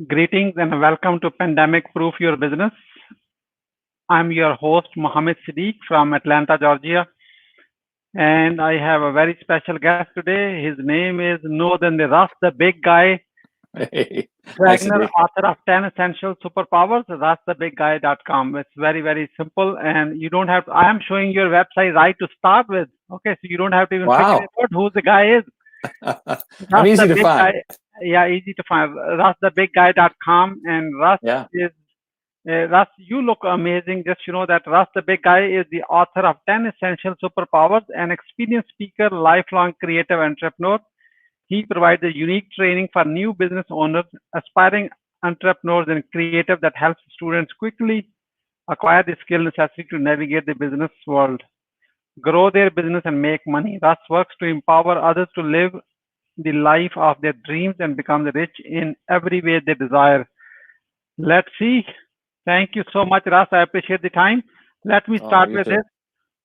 Greetings and welcome to Pandemic Proof Your Business. I'm your host, Mohammed Siddiq from Atlanta, Georgia. And I have a very special guest today. His name is no other than the Russ the Big Guy, Hey, nice to Wagner, be. author of 10 Essential SUPERPowers, russthebigguy.com. It's very, very simple. And you don't have to, I am showing your website right to start with. Okay, so you don't have to even figure Wow. out who the guy is. I'm Russ the easy to Big find. Guy. Yeah, easy to find. russthebigguy.com. And Russ Yeah. is Russ, you look amazing. Just you know that Russ the Big Guy is the author of 10 Essential Superpowers, an experienced speaker, lifelong creative entrepreneur. He provides a unique training for new business owners, aspiring entrepreneurs, and creative that helps students quickly acquire the skill necessary to navigate the business world, grow their business, and make money. Russ works to empower others to live the life of their dreams and become rich in every way they desire. Let's see. Thank you so much, Russ. I appreciate the time. Let me Oh, start you with too. this.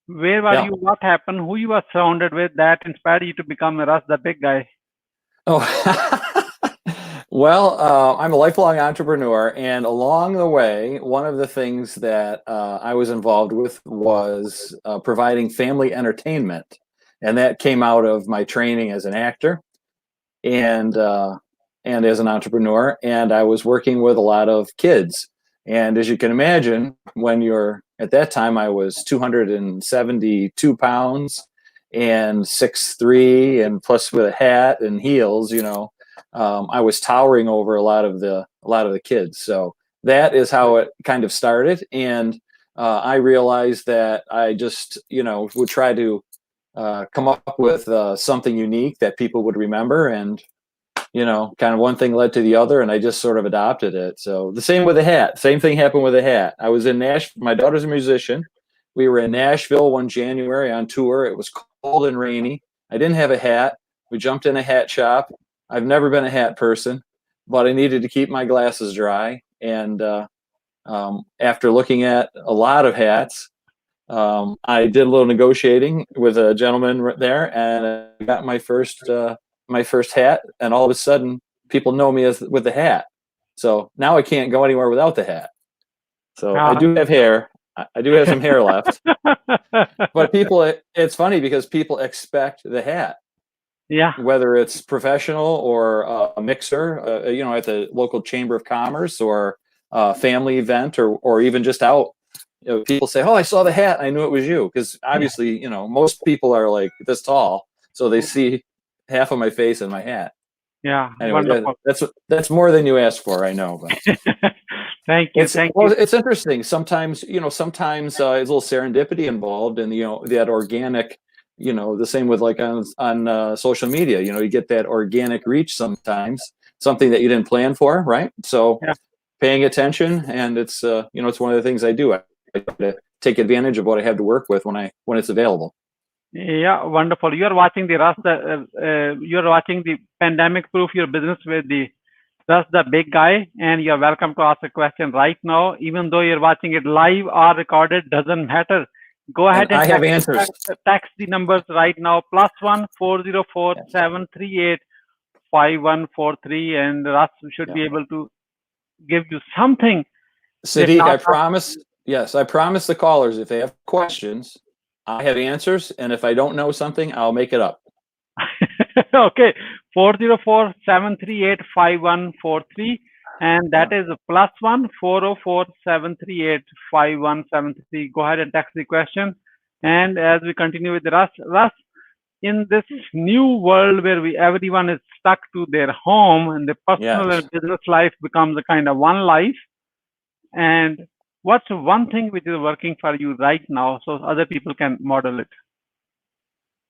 Where were Yeah. you? What happened? Who you were surrounded with that inspired you to become Russ the Big Guy? Oh, well, I'm a lifelong entrepreneur, and along the way, one of the things that I was involved with was providing family entertainment, and that came out of my training as an actor and as an entrepreneur. And I was working with a lot of kids, and as you can imagine, when you're at that time, I was 272 pounds and 6'3", and plus with a hat and heels, I was towering over a lot of the kids. So that is how it kind of started. And I realized that I just, would try to come up with something unique that people would remember. And, kind of one thing led to the other, and I just sort of adopted it. So the same with the hat. Same thing happened with the hat. I was in Nashville. My daughter's a musician. We were in Nashville one January on tour. It was cold and rainy. I didn't have a hat. We jumped in a hat shop. I've never been a hat person, but I needed to keep my glasses dry. And after looking at a lot of hats, I did a little negotiating with a gentleman right there, and I got my first hat. And all of a sudden, people know me as with the hat. So now I can't go anywhere without the hat. So I Uh, do have hair. I do have some hair left, but it's funny because people expect the hat, yeah, whether it's professional or a mixer, at the local chamber of commerce or a family event, or even just out. People say, "Oh, I saw the hat. I knew it was you," because yeah, obviously, most people are like this tall, so they see half of my face in my hat. yeah, Anyway, wonderful. that's more than you asked for, I know, but Thank you, it's thank well, you. it's interesting. Sometimes there's a little serendipity involved, and that organic. The same with like on social media. You get that organic reach sometimes, something that you didn't plan for, right? So Yeah, paying attention, and it's one of the things I do. I try to take advantage of what I have to work with when it's available. yeah, wonderful. You're watching the Pandemic Proof Your Business with the Russ the Big Guy, and you're welcome to ask a question right now. Even though you're watching it live or recorded, doesn't matter. Go And ahead and I have answers. text the numbers right now. +1 404 Yes. 738 5143, and Russ should Yeah. be able to give you something. If Sadiq, not, I promise. Yes, I promise the callers, if they have questions, I have answers, and if I don't know something, I'll make it up. okay, 404 738 5143, and that Yeah. is +1 404 738 5173. Go ahead and text the question. And as we continue with Russ, in this new world where everyone is stuck to their home and the personal Yes. and business life becomes a kind of one life, and what's one thing which is working for you right now so other people can model it?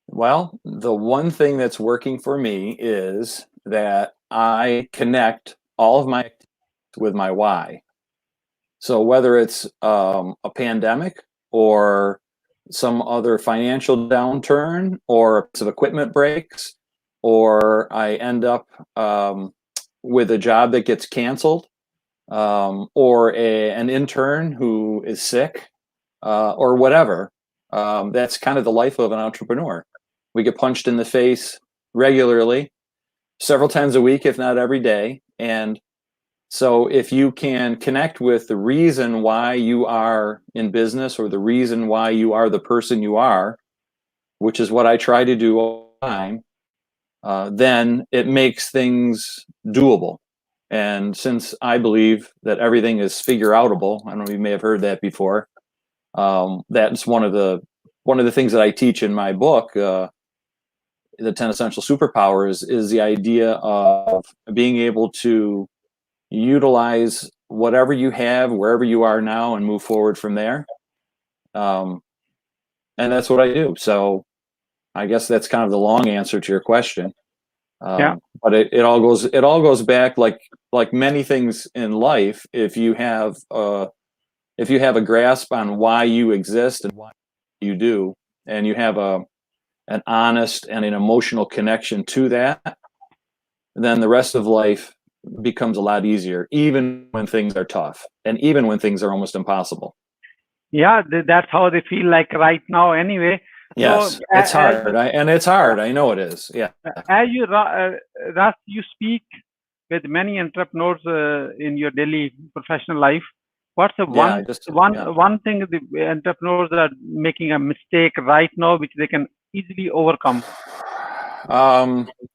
Well, the one thing that's working for me is that I connect all of my activities with my why. So whether it's a pandemic or some other financial downturn or a piece of equipment breaks, or I end up with a job that gets canceled, or an intern who is sick, or whatever. That's kind of the life of an entrepreneur. We get punched in the face regularly, several times a week, if not every day. And So if you can connect with the reason why you are in business, or the reason why you are the person you are, which is what I try to do all the time, then it makes things doable. And since I believe that everything is figure outable, I don't know, you may have heard that before. That's one of the things that I teach in my book, the 10 Essential Superpowers, is the idea of being able to utilize whatever you have wherever you are now and move forward from there. And that's what I do. So I guess that's kind of the long answer to your question. Yeah. But it all goes back, like many things in life. If you have a grasp on why you exist and why you do, and you have an honest and an emotional connection to that, then the rest of life becomes a lot easier, even when things are tough and even when things are almost impossible. Yeah, that's how they feel like right now anyway. So Yes, it's hard. It's hard. I know it is. Yeah. as you, Russ, you speak with many entrepreneurs in your daily professional life. What's the Yeah. one thing the entrepreneurs are making a mistake right now, which they can easily overcome?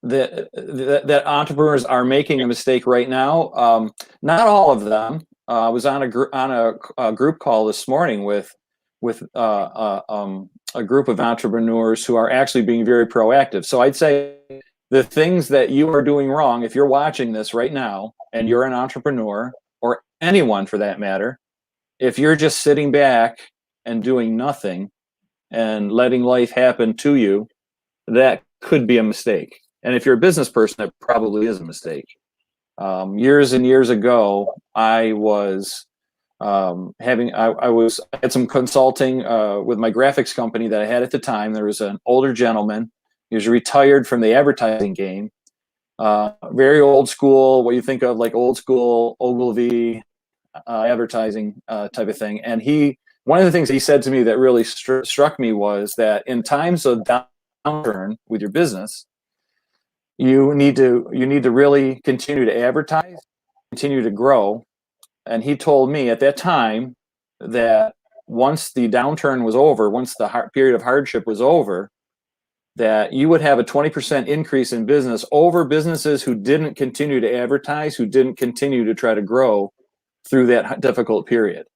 That entrepreneurs are making a mistake right now. Not all of them. I was on a group call this morning with a group of entrepreneurs who are actually being very proactive. So I'd say the things that you are doing wrong, if you're watching this right now and you're an entrepreneur, or anyone for that matter, if you're just sitting back and doing nothing and letting life happen to you, that could be a mistake. And if you're a business person, it probably is a mistake. Years and years ago, I was I had some consulting with my graphics company that I had at the time. There was an older gentleman. He was retired from the advertising game. Very old school, what you think of like old school Ogilvy advertising type of thing. And one of the things he said to me that really struck me was that in times of downturn with your business, you need to really continue to advertise, continue to grow. And he told me at that time that once the downturn was over, once the period of hardship was over, that you would have a 20% increase in business over businesses who didn't continue to advertise, who didn't continue to try to grow through that difficult period.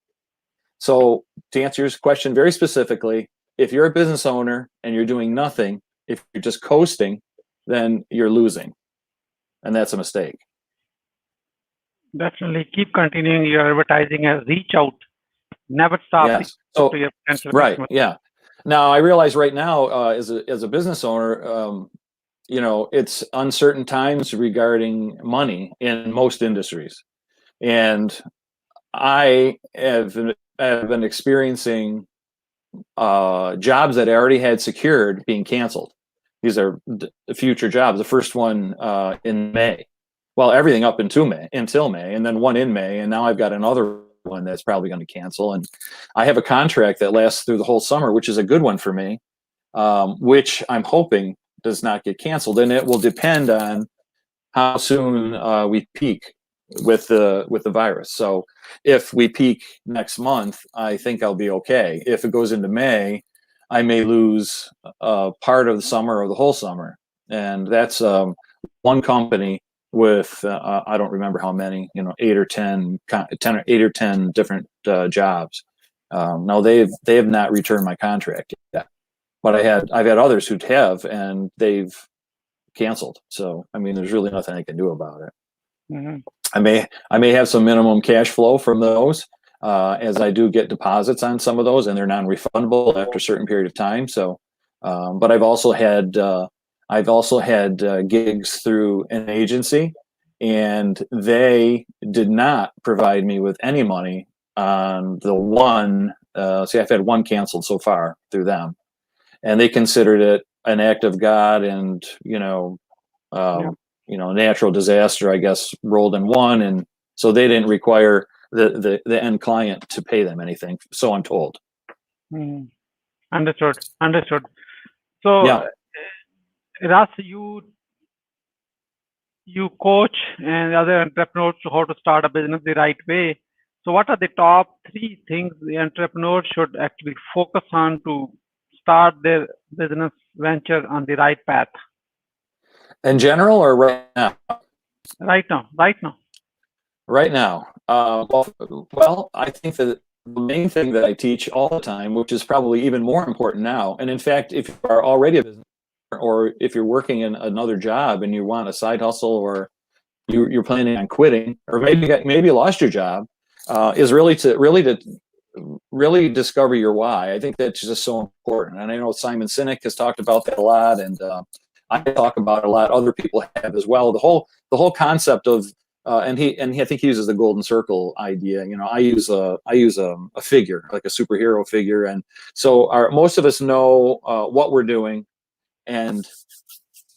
So to answer your question very specifically, if you're a business owner and you're doing nothing, if you're just coasting, then you're losing. And that's a mistake. Definitely keep continuing your advertising and reach out. Never stop Yes. reaching out to your potential Right. customers. Yeah. Now I realize right now, as a business owner, it's uncertain times regarding money in most industries, and I have been experiencing jobs that I already had secured being canceled. These are future jobs. The first one in May. Well, everything up until May, and then one in May, and now I've got another one that's probably going to cancel. And I have a contract that lasts through the whole summer, which is a good one for me, which I'm hoping does not get canceled. And it will depend on how soon we peak with the virus. So if we peak next month, I think I'll be okay. If it goes into May, I may lose part of the summer or the whole summer. And that's one company with I don't remember how many, 8 or 10 different jobs. Now they have not returned my contract yet, but I've had others who have, and they've canceled. So I mean, there's really nothing I can do about it. Mm-hmm. I may have some minimum cash flow from those, as I do get deposits on some of those, and they're non-refundable after a certain period of time. So, but I've also had gigs through an agency, and they did not provide me with any money on the one. See, I've had one canceled so far through them, and they considered it an act of God, and natural disaster, I guess, rolled in one, and so they didn't require the end client to pay them anything. So I'm told. Mm-hmm. Understood. So, Yeah. Russ, you coach and other entrepreneurs to how to start a business the right way. So, what are the top three things the entrepreneur should actually focus on to start their business venture on the right path? In general or right now? Right now, right now. Right now. Well, I think that the main thing that I teach all the time, which is probably even more important now, and in fact, if you are already a business or if you're working in another job and you want a side hustle or you're planning on quitting or maybe you lost your job, is really discover your why. I think that's just so important. And I know Simon Sinek has talked about that a lot, and I talk about it a lot. Other people have as well. The whole concept of and I think he uses the golden circle idea. You know, I use a figure, like a superhero figure, and so most of us know what we're doing, and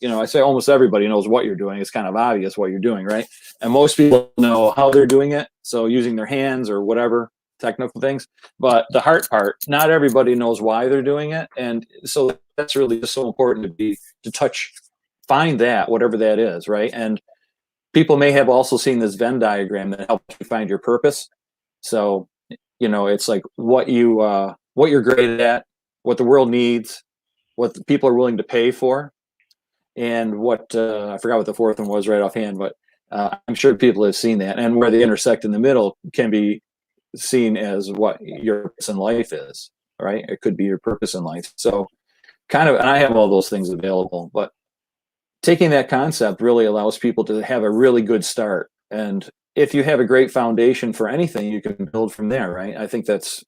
you know, I say almost everybody knows what you're doing. It's kind of obvious what you're doing, right? And most people know how they're doing it, so using their hands or whatever technical things. But the heart part, not everybody knows why they're doing it, and so that's really just so important find that whatever that is, right? And people may have also seen this Venn diagram that helps you find your purpose. So, you know, it's like what you're great at, what the world needs, what the people are willing to pay for, and what I forgot what the fourth one was right offhand, but I'm sure people have seen that. And where they intersect in the middle can be seen as what your purpose in life is, right? It could be your purpose in life. So kind of, and I have all those things available, but taking that concept really allows people to have a really good start. And if you have a great foundation for anything, you can build from there, right? I think that's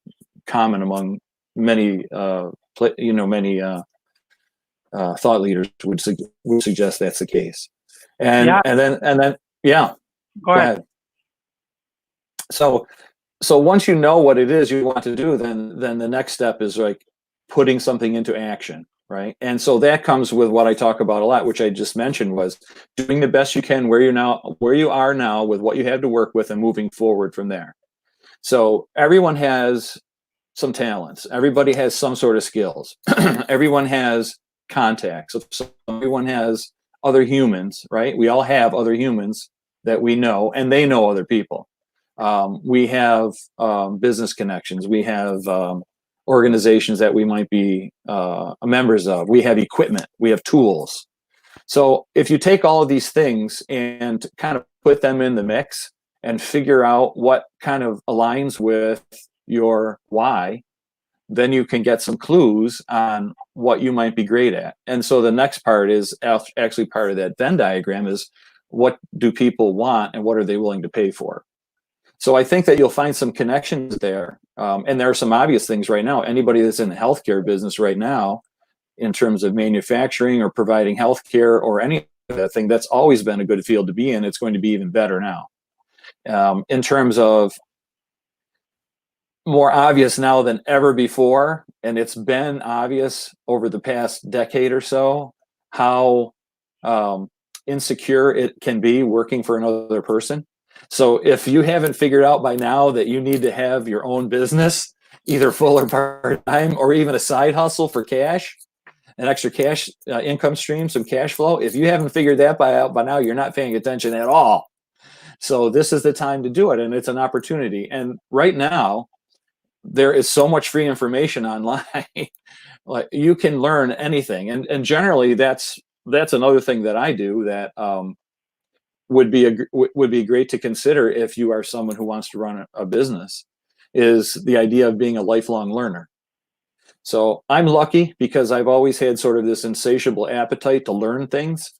common among many, many thought leaders would suggest that's the case. And Yeah, then yeah, go ahead. So once you know what it is you want to do, then the next step is like putting something into action, right? And so that comes with what I talk about a lot, which I just mentioned, was doing the best you can where you are now with what you have to work with and moving forward from there. So everyone has some talents. Everybody has some sort of skills. Everyone has contacts. So everyone has other humans, right? We all have other humans that we know, and they know other people. We have business connections. We have organizations that we might be members of. We have equipment. We have tools. So if you take all of these things and kind of put them in the mix and figure out what kind of aligns with your why, then you can get some clues on what you might be great at. And so the next part is actually part of that Venn diagram is what do people want and what are they willing to pay for? So I think that you'll find some connections there. And there are some obvious things right now. Anybody that's in the healthcare business right now, in terms of manufacturing or providing healthcare or any of that thing, that's always been a good field to be in. It's going to be even better now. In terms of more obvious now than ever before, and it's been obvious over the past decade or so, how insecure it can be working for another person. So if you haven't figured out by now that you need to have your own business, either full or part-time, or even a side hustle for cash, an extra cash income stream, some cash flow, if you haven't figured that out by now, you're not paying attention at all. So this is the time to do it, and it's an opportunity. And right now, there is so much free information online. Like you can learn anything, and generally that's another thing that I do that would be great to consider if you are someone who wants to run a business, is the idea of being a lifelong learner. So I'm lucky because I've always had sort of this insatiable appetite to learn things.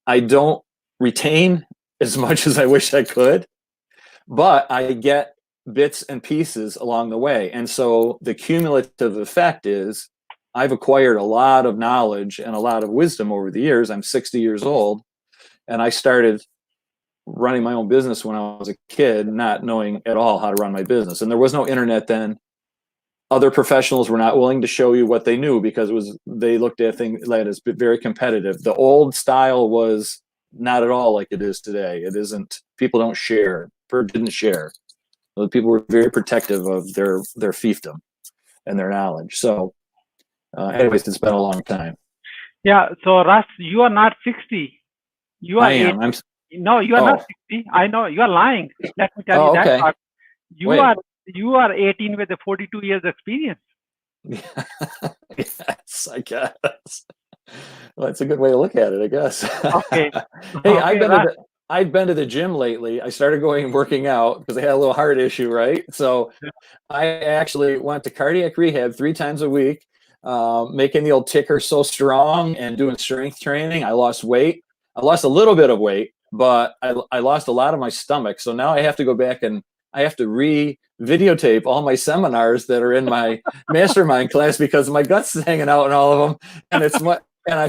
I don't retain as much as I wish I could, but I get bits and pieces along the way. And so the cumulative effect is I've acquired a lot of knowledge and a lot of wisdom over the years. I'm 60 years old, and I started running my own business when I was a kid, not knowing at all how to run my business. And there was no internet then. Other professionals were not willing to show you what they knew because they looked at things that as very competitive. The old style was not at all like it is today. It isn't. People don't share. Didn't share. The people were very protective of their fiefdom and their knowledge. So, anyways, it's been a long time. Yeah. So Russ, you are not 60. You I are am. 18. No, you are not Oh, 60. I know you are lying. Let me tell you oh, that okay. part. You Wait. are you are 18 with a 42 years experience. Yes, I guess. Well, that's a good way to look at it, I guess. Okay. Hey, Okay, Russ. I've been to the gym lately. I started going working out because I had a little heart issue, right? So I actually went to cardiac rehab 3 times a week, making the old ticker so strong and doing strength training. I lost weight. I lost a little bit of weight, but I lost a lot of my stomach. So now I have to go back and I have to videotape all my seminars that are in my mastermind class because my guts is hanging out in all of them. And and I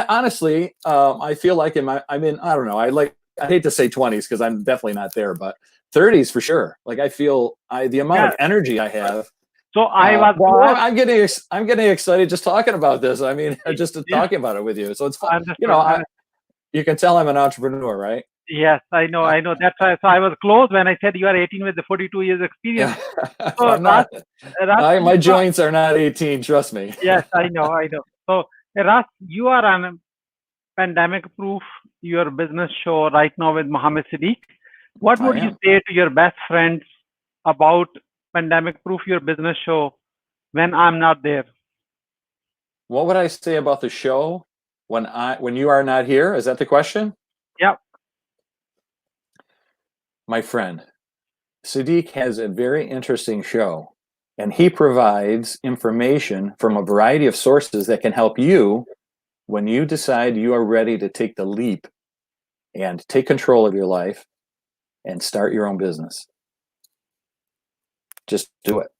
honestly, I feel like I'm in, I don't know. I hate to say 20s because I'm definitely not there, but 30s for sure. Like I feel the amount Yeah. of energy I have. So I was Well, close. I'm getting excited just talking about this. I mean, just Yeah, talking about it with you. So it's fun. understood. You can tell I'm an entrepreneur, right? Yes, I know, I know. That's why. So I was close when I said you are 18 with the 42 years experience. Yeah. So I'm not. Russ, My joints are not 18. Trust me. yes, I know, I know. So Russ, you are on pandemic proof your business show right now with Mohammed Siddiq. What I would you am. say to your best friends about pandemic proof your business show when I'm not there? What would I say about the show when you are not here? Is that the question? Yeah. My friend, Sadiq has a very interesting show, and he provides information from a variety of sources that can help you when you decide you are ready to take the leap and take control of your life and start your own business. Just do it.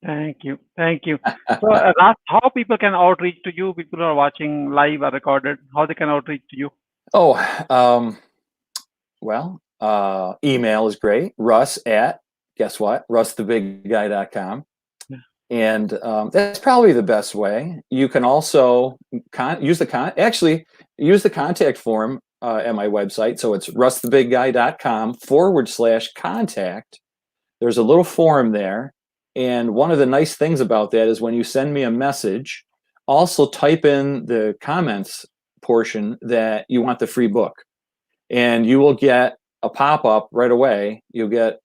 Thank you. Thank you. So, Russ, how people can outreach to you? People who are watching live or recorded, how they can outreach to you? Oh, well, email is great. Russ at, guess what? RussTheBigGuy.com. Yeah. And that's probably the best way. You can also use the contact form at my website. So it's RussTheBigGuy.com/contact. There's a little form there. And one of the nice things about that is when you send me a message, also type in the comments portion that you want the free book. And you will get a pop-up right away. The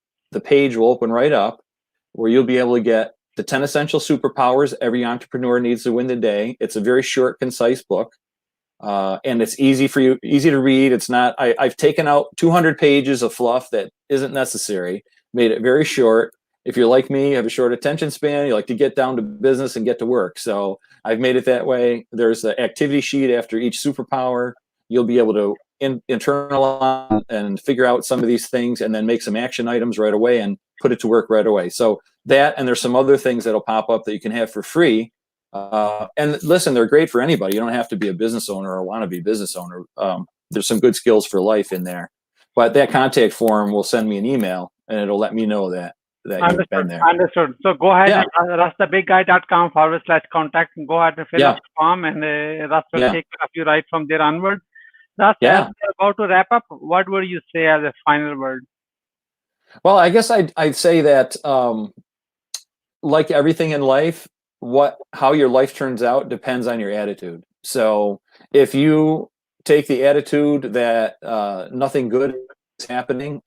page will open right up where you'll be able to get the 10 Essential Superpowers Every Entrepreneur Needs to Win the Day. It's a very short, concise book. And it's easy to read. It's not, I've taken out 200 pages of fluff that isn't necessary, made it very short. If you're like me, you have a short attention span, you like to get down to business and get to work. So I've made it that way. There's the activity sheet after each superpower. You'll be able to internalize and figure out some of these things and then make some action items right away and put it to work right away. So that, and there's some other things that'll pop up that you can have for free. And listen, they're great for anybody. You don't have to be a business owner or want to be a business owner. There's some good skills for life in there. But that contact form will send me an email and it'll let me know that you've been there. Understood. So go ahead Yeah. and russthebigguy.com/contact and go ahead and fill Yeah. up the form and Russ will Yeah. take care of you right from there onward. Russ, as Yeah. we're about to wrap up, what would you say as a final word? Well, I guess I'd say that like everything in life, how your life turns out depends on your attitude. So if you take the attitude that nothing good is happening,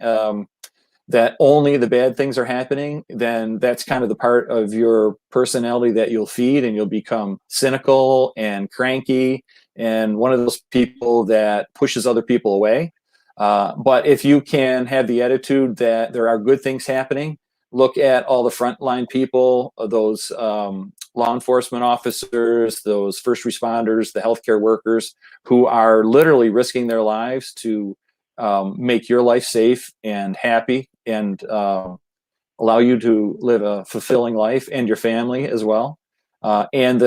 that only the bad things are happening, then that's kind of the part of your personality that you'll feed, and you'll become cynical and cranky and one of those people that pushes other people away. But if you can have the attitude that there are good things happening, look at all the frontline people, those law enforcement officers, those first responders, the healthcare workers who are literally risking their lives to make your life safe and happy and allow you to live a fulfilling life and your family as well. And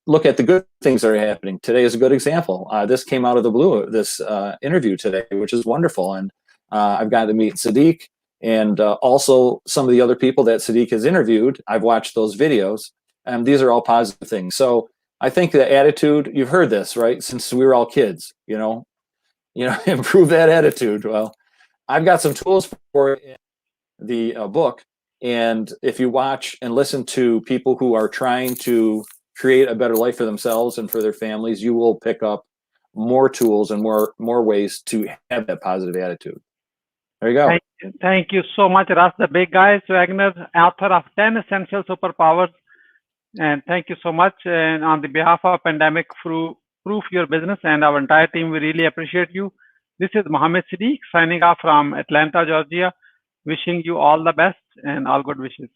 look at the good things that are happening. Today is a good example. This came out of the blue, this interview today, which is wonderful. And I've got to meet Sadiq and also some of the other people that Sadiq has interviewed. I've watched those videos, and these are all positive things. So I think the attitude, you've heard this, right? Since we were all kids, improve that attitude. Well, I've got some tools for it in the book. And if you watch and listen to people who are trying to create a better life for themselves and for their families, you will pick up more tools and more ways to have that positive attitude. There you go. Thank you so much, Russ the Big Guy, Swanger, author of 10 Essential Superpowers. And thank you so much. And on the behalf of Pandemic Proof Your Business and our entire team, we really appreciate you. This is Mohammed Siddiq signing off from Atlanta, Georgia, wishing you all the best and all good wishes.